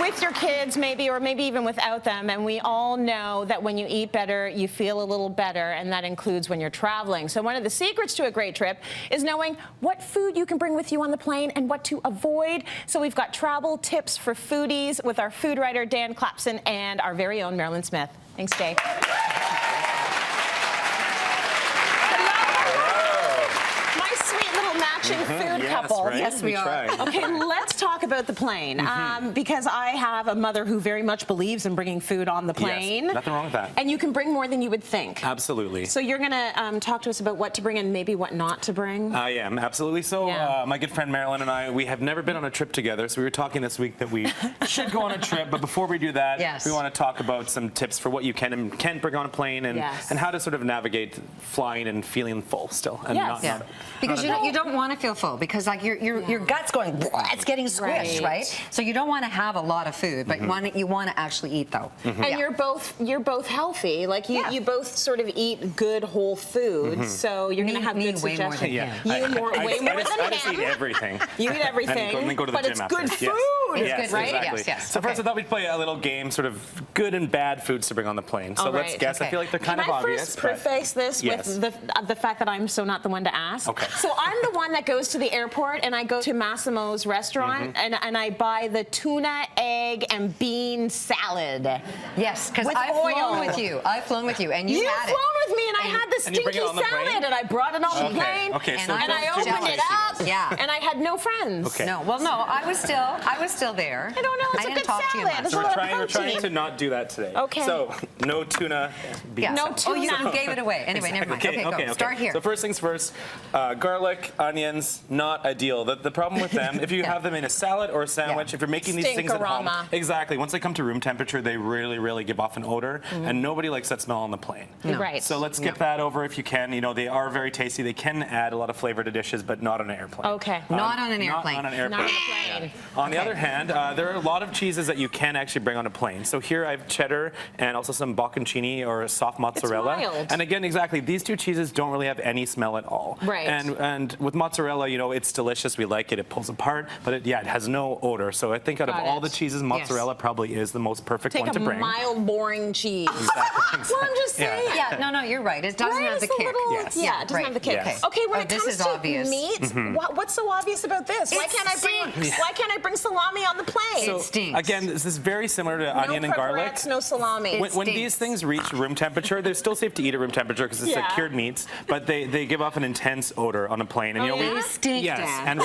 with your kids maybe, or maybe even without them, and we all know that when you eat better, you feel a little better, and that includes when you're traveling. So one of the secrets to a great trip is knowing what food you can bring with you on the plane and what to avoid. So we've got travel tips for foodies with our food writer, Dan Clapson, and our very own Mairlyn Smith. Thanks, Dave. Food couple. Right? Yes, we are. Okay, let's talk about the plane, because I have a mother who very much believes in bringing food on the plane. Yes, nothing wrong with that. And you can bring more than you would think. Absolutely. So you're going to talk to us about what to bring and maybe what not to bring? I am, absolutely. So my good friend Mairlyn and I, we have never been on a trip together, so we were talking this week that we should go on a trip, but before we do that, we want to talk about some tips for what you can and can't bring on a plane, and how to sort of navigate flying and feeling full still. And because you don't want to feel full, because like your gut's going, it's getting squished, right? So you don't want to have a lot of food, but you want to actually eat though. And you're both healthy. Like you both sort of eat good whole food, so you're going to have good suggestions. Way more than way more than I just eat everything. You eat everything, and then go to the but gym it's after. good food. Yes, It's good, right? exactly. Yes. So first I thought we'd play a little game, sort of good and bad foods to bring on the plane. So let's guess. I feel like they're kind of obvious. Can I first preface this with the fact that I'm so not the one to ask? Okay. So I'm the one that goes to the airport and I go to Massimo's restaurant and I buy the tuna, egg, and bean salad. Yes, because I've flown with you. I've flown with you, and you had it. You've flown with me, and I had the stinky salad, and I brought it on the plane, and I opened it up, and I had no friends. Okay. No, well, no, I was still there. I don't know. It's a good salad. So we're trying to not do that today. Okay. So no tuna. No tuna. Oh, you gave it away. Anyway, never mind. Okay, go. Start here. So first things first, garlic, onions, not ideal. The problem with them, if you have them in a salad or a sandwich, if you're making these things at home, exactly. Once they come to room temperature, they really give off an odor, and nobody likes that smell on the plane. No. Right. So let's skip that over if you can. You know, they are very tasty. They can add a lot of flavor to dishes, but not on an airplane. Okay. Not on an airplane. Not on an airplane. Not on a plane. On the other hand, there are a lot of cheeses that you can actually bring on a plane. So here I have cheddar and also some bocconcini or soft mozzarella. It's wild. And again, exactly, these two cheeses don't really have any smell at all. Right. And with mozzarella, you know, it's delicious. We like it. It pulls apart, but it has no odor. So I think out of all the cheeses, mozzarella probably is the most perfect one to bring. Take a mild, boring cheese. Exactly. Well, I'm just saying. Yeah, no, you're right. It doesn't have the kick. Yeah, it doesn't have the kick. Yes. Okay, when it comes to obvious. meat, what's so obvious about this? Why can't I bring salami on the plane? So, it stinks. Again, this is very similar to onion and garlic. No salami. When these things reach room temperature, they're still safe to eat at room temperature because it's like cured meats, but they give off an intense odor on a plane. And they stink, Dan.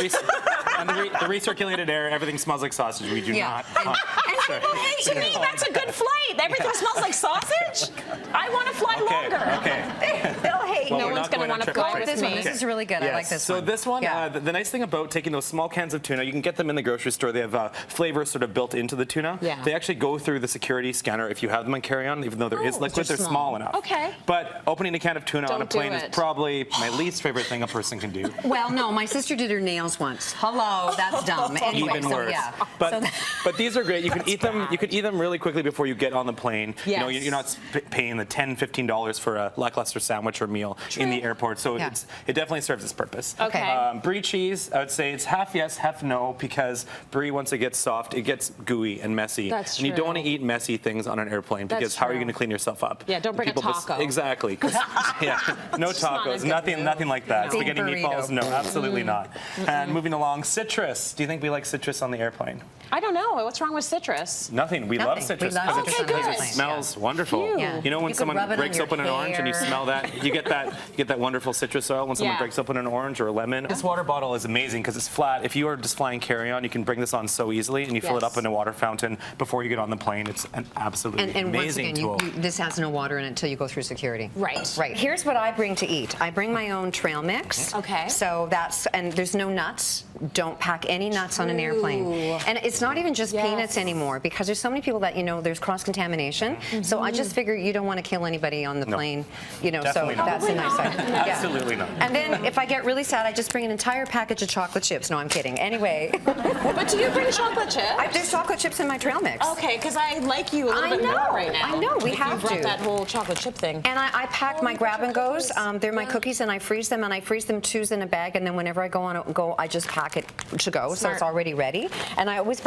And the recirculated air, everything smells like sausage. We do not. To me, that's a good flight. Everything smells like sausage. I want to fly longer. Okay. They'll hate. No one's going to want to fly with me. This is really good. I like this one. So this one, the nice thing about taking those small cans of tuna, you can get them in the grocery store. They have flavors sort of built into the tuna. Yeah. They actually go through the security scanner if you have them on carry-on, even though there is liquid, they're small enough. Okay. But opening a can of tuna on a plane is probably my least favorite thing a person can do. Well, no, my sister did her nails once. Hello, that's dumb. Anyway, even worse. But these are great. You can eat them. You can eat them really quickly before you get on the plane. You know, you're not paying the $10, $15 for a lackluster sandwich or meal in the airport. So it definitely serves its purpose. Okay. Brie cheese, I would say it's half yes, half no, because brie, once it gets soft, it gets gooey and messy. That's and you don't want to eat messy things on an airplane because how are you going to clean yourself up? Yeah, don't bring a taco. Exactly. No tacos, nothing like that. No. Spaghetti meatballs, no, absolutely not. And moving along, citrus. Do you think we like citrus on the airplane? I don't know. What's wrong with citrus? Nothing. We love citrus because it smells wonderful. You know when someone breaks open an orange and you smell that, you get that wonderful citrus oil when someone breaks open an orange or a lemon. This water bottle is amazing because it's flat. If you are just flying carry-on, you can bring this on so easily and you fill it up in a water fountain before you get on the plane. It's an absolutely amazing tool. This has no water in it until you go through security. Right. Here's what I bring to eat. I bring my own trail mix. Okay. So and there's no nuts. Don't pack any nuts on an airplane. And it's not even just peanuts anymore because there's so many people that, you know, there's cross-contamination. So I just figure you don't want to kill anybody on the plane, you know, so that's a nice idea. Absolutely not. And then if I get really sad, I just bring an entire package of chocolate chips. No, I'm kidding. Anyway. But do you bring chocolate chips? There's chocolate chips in my trail mix. Okay, because I like you a little bit more right now. I know, we have to. You brought that whole chocolate chip thing. And I pack my grab-and-goes. They're my cookies, and I freeze them, 2s in a bag, and then whenever I go, I just pack pack it to go, so it's already ready. And I always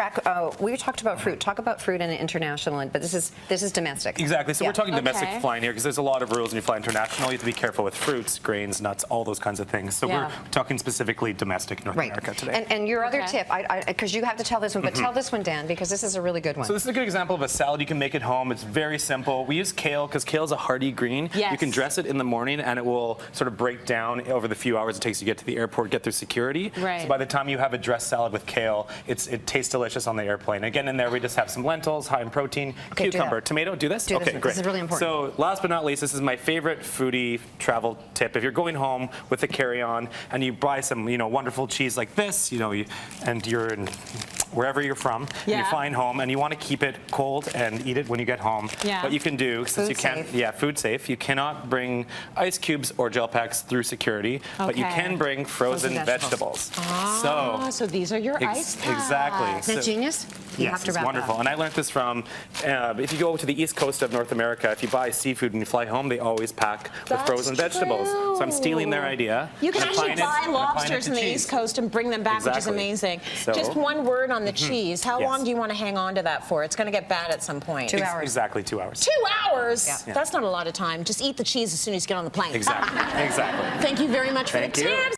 we talked about fruit. Talk about fruit and international, but this is domestic. Exactly. So we're talking domestic flying here because there's a lot of rules when you fly international. You have to be careful with fruits, grains, nuts, all those kinds of things. So we're talking specifically domestic North America today. And your other tip, because you have to tell this one, but tell this one, Dan, because this is a really good one. So this is a good example of a salad you can make at home. It's very simple. We use kale because kale is a hearty green. Yes. You can dress it in the morning and it will sort of break down over the few hours it takes to get to the airport, get through security. Right. So by the time you have a dressed salad with kale, it tastes delicious on the airplane. Again, in there we just have some lentils, high in protein, cucumber, tomato. Do this? Okay, great. This is really important. So last but not least, this is my favorite foodie travel tip. If you're going home with a carry-on and you buy some, wonderful cheese like this, and you're in wherever you're from, and you're flying home, and you want to keep it cold and eat it when you get home. What you can do, since you can't, food safe. You cannot bring ice cubes or gel packs through security, but you can bring frozen vegetables. So these are your ice packs. Exactly. Isn't that genius? You have to it's wrap wonderful. And I learned this from, if you go to the east coast of North America, if you buy seafood and you fly home, they always pack with frozen vegetables. So I'm stealing their idea. You can actually buy lobsters in the East Coast and bring them back, which is amazing. So, just one word on the cheese. How long do you want to hang on to that for? It's going to get bad at some point. 2 hours. Exactly 2 hours. 2 hours? That's not a lot of time. Just eat the cheese as soon as you get on the plane. Exactly. Thank you very much for the tips.